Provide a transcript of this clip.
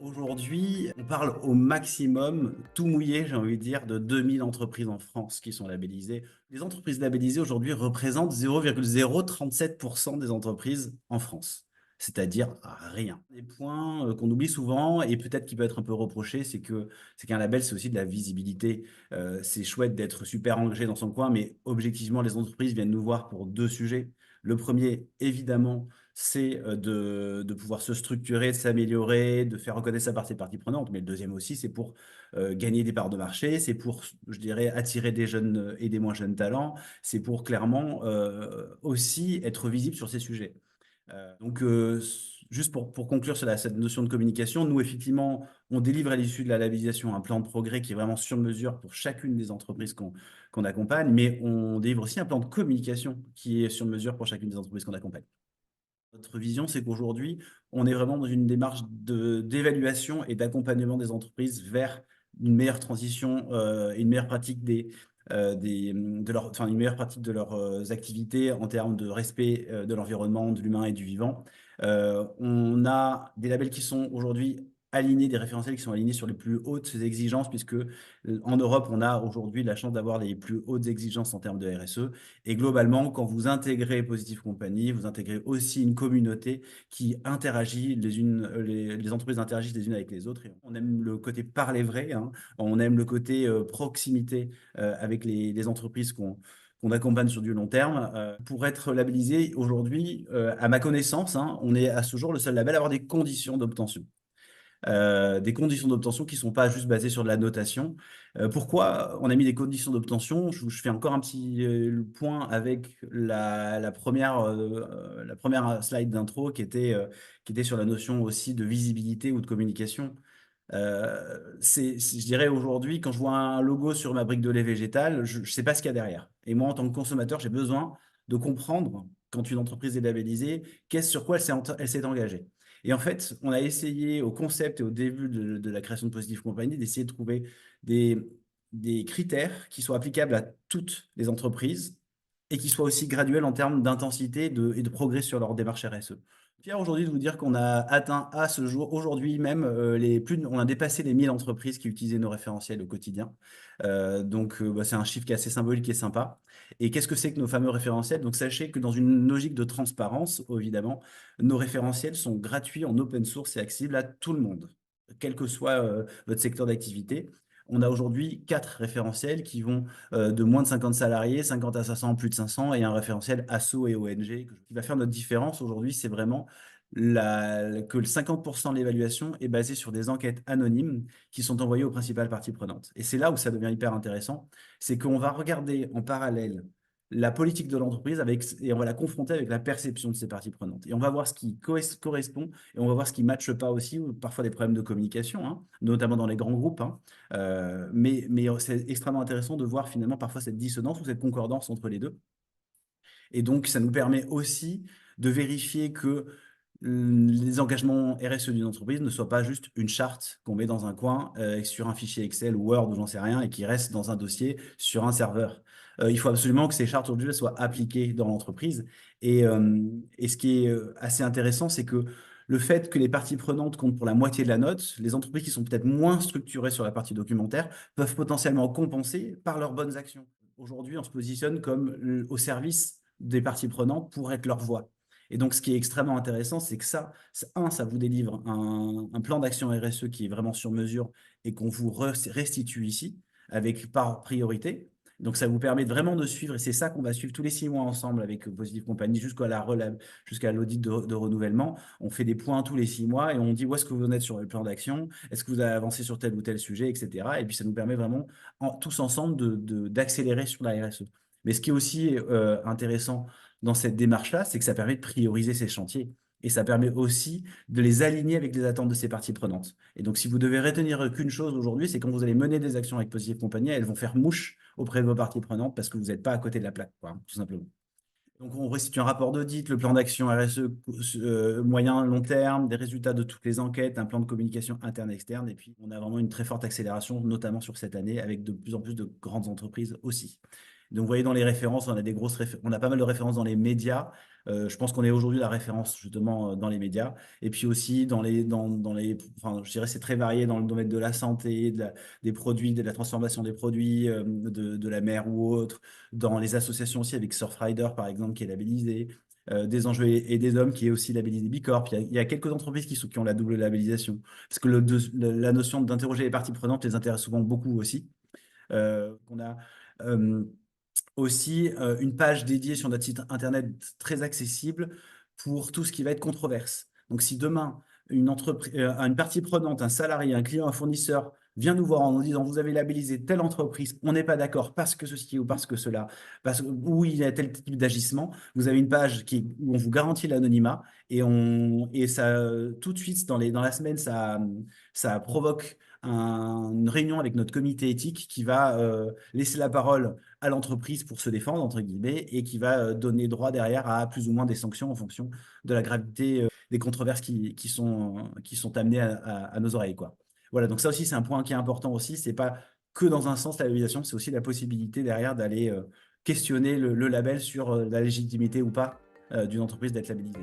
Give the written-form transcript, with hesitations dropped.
Aujourd'hui, on parle au maximum, tout mouillé, j'ai envie de dire, de 2000 entreprises en France qui sont labellisées. Les entreprises labellisées aujourd'hui représentent 0,037% des entreprises en France, c'est-à-dire rien. Des points qu'on oublie souvent et peut-être qui peut être un peu reproché, c'est qu'un label, c'est aussi de la visibilité. C'est chouette d'être super engagé dans son coin, mais objectivement, les entreprises viennent nous voir pour deux sujets. Le premier, évidemment, c'est de pouvoir se structurer, de s'améliorer, de faire reconnaître sa partie prenante. Mais le deuxième aussi, c'est pour gagner des parts de marché, c'est pour, je dirais, attirer des jeunes et des moins jeunes talents, c'est pour clairement aussi être visible sur ces sujets. Juste pour conclure sur cette notion de communication, nous, effectivement, on délivre à l'issue de la labellisation un plan de progrès qui est vraiment sur mesure pour chacune des entreprises qu'on accompagne, mais on délivre aussi un plan de communication qui est sur mesure pour chacune des entreprises qu'on accompagne. Notre vision, c'est qu'aujourd'hui, on est vraiment dans une démarche d'évaluation et d'accompagnement des entreprises vers une meilleure transition et une meilleure pratique une meilleure pratique de leurs activités en termes de respect de l'environnement, de l'humain et du vivant. On a des labels qui sont aujourd'hui alignés, des référentiels qui sont alignés sur les plus hautes exigences, puisque en Europe, on a aujourd'hui la chance d'avoir les plus hautes exigences en termes de RSE. Et globalement, quand vous intégrez Positive Company, vous intégrez aussi une communauté qui interagit les entreprises interagissent les unes avec les autres. Et on aime le côté parler vrai, hein. On aime le côté proximité avec les entreprises qu'on accompagne sur du long terme. Pour être labellisé aujourd'hui, à ma connaissance, hein, on est à ce jour le seul label à avoir des conditions d'obtention. Des conditions d'obtention qui ne sont pas juste basées sur de la notation. Pourquoi on a mis des conditions d'obtention? Je fais encore un petit point avec la première slide d'intro qui était sur la notion aussi de visibilité ou de communication. Je dirais aujourd'hui, quand je vois un logo sur ma brique de lait végétal, je ne sais pas ce qu'il y a derrière. Et moi, en tant que consommateur, j'ai besoin de comprendre, quand une entreprise est labellisée, sur quoi elle s'est engagée. Et en fait, on a essayé au concept et au début de la création de Positive Company d'essayer de trouver des, des critères qui soient applicables à toutes les entreprises et qui soient aussi graduels en termes d'intensité et de progrès sur leur démarche RSE. Fier aujourd'hui de vous dire qu'on a atteint à ce jour, aujourd'hui même, on a dépassé les 1000 entreprises qui utilisaient nos référentiels au quotidien. C'est un chiffre qui est assez symbolique et sympa. Et qu'est-ce que c'est que nos fameux référentiels? Donc, sachez que dans une logique de transparence, évidemment, nos référentiels sont gratuits en open source et accessibles à tout le monde, quel que soit votre secteur d'activité. On a aujourd'hui 4 référentiels qui vont de moins de 50 salariés, 50 à 500, plus de 500, et un référentiel ASSO et ONG. Ce qui va faire notre différence aujourd'hui, c'est vraiment que le 50% de l'évaluation est basé sur des enquêtes anonymes qui sont envoyées aux principales parties prenantes. Et c'est là où ça devient hyper intéressant, c'est qu'on va regarder en parallèle la politique de l'entreprise et on va la confronter avec la perception de ces parties prenantes. Et on va voir ce qui correspond et on va voir ce qui ne matche pas aussi, ou parfois des problèmes de communication, hein, notamment dans les grands groupes, hein. Mais c'est extrêmement intéressant de voir finalement parfois cette dissonance ou cette concordance entre les deux. Et donc, ça nous permet aussi de vérifier que les engagements RSE d'une entreprise ne soient pas juste une charte qu'on met dans un coin sur un fichier Excel ou Word ou j'en sais rien et qui reste dans un dossier sur un serveur. Il faut absolument que ces chartes aujourd'hui soient appliquées dans l'entreprise. Et ce qui est assez intéressant, c'est que le fait que les parties prenantes comptent pour la moitié de la note, les entreprises qui sont peut-être moins structurées sur la partie documentaire peuvent potentiellement compenser par leurs bonnes actions. Aujourd'hui, on se positionne comme au service des parties prenantes pour être leur voix. Et donc, ce qui est extrêmement intéressant, c'est que ça vous délivre un plan d'action RSE qui est vraiment sur mesure et qu'on vous restitue ici, avec par priorité. Donc, ça vous permet vraiment de suivre, et c'est ça qu'on va suivre tous les 6 mois ensemble avec Positive Company jusqu'à l'audit de renouvellement. On fait des points tous les 6 mois et on dit où est-ce que vous en êtes sur le plan d'action, est-ce que vous avez avancé sur tel ou tel sujet, etc. Et puis, ça nous permet vraiment, tous ensemble, d'accélérer sur la RSE. Mais ce qui est aussi intéressant dans cette démarche-là, c'est que ça permet de prioriser ces chantiers. Et ça permet aussi de les aligner avec les attentes de ces parties prenantes. Et donc, si vous devez retenir qu'une chose aujourd'hui, c'est quand vous allez mener des actions avec Positive Compagnie, elles vont faire mouche auprès de vos parties prenantes parce que vous n'êtes pas à côté de la plaque, quoi, hein, tout simplement. Donc, on restitue un rapport d'audit, le plan d'action RSE moyen, long terme, des résultats de toutes les enquêtes, un plan de communication interne et externe. Et puis, on a vraiment une très forte accélération, notamment sur cette année, avec de plus en plus de grandes entreprises aussi. Donc, vous voyez, dans les références, on a pas mal de références dans les médias. Je pense qu'on est aujourd'hui la référence justement dans les médias. Et puis aussi enfin, je dirais c'est très varié dans le domaine de la santé, des produits, de la transformation des produits, de la mer ou autre, dans les associations aussi avec Surfrider par exemple qui est labellisé, des enjeux et des hommes qui est aussi labellisé Bicorp. Il y a quelques entreprises qui ont la double labellisation parce que la notion d'interroger les parties prenantes les intéresse souvent beaucoup aussi. On a euh, aussi une page dédiée sur notre site internet très accessible pour tout ce qui va être controverse. Donc, si demain, une partie prenante, un salarié, un client, un fournisseur vient nous voir en nous disant vous avez labellisé telle entreprise, on n'est pas d'accord parce que ceci ou parce que cela, où il y a tel type d'agissement, vous avez une page où on vous garantit l'anonymat et ça, tout de suite, dans la semaine, ça provoque une réunion avec notre comité éthique qui va laisser la parole à l'entreprise pour se défendre, entre guillemets, et qui va donner droit derrière à plus ou moins des sanctions en fonction de la gravité des controverses qui sont amenées à nos oreilles, quoi. Voilà, donc ça aussi, c'est un point qui est important aussi. C'est pas que dans un sens la labellisation, c'est aussi la possibilité derrière d'aller questionner le label sur la légitimité ou pas d'une entreprise d'être labellisée.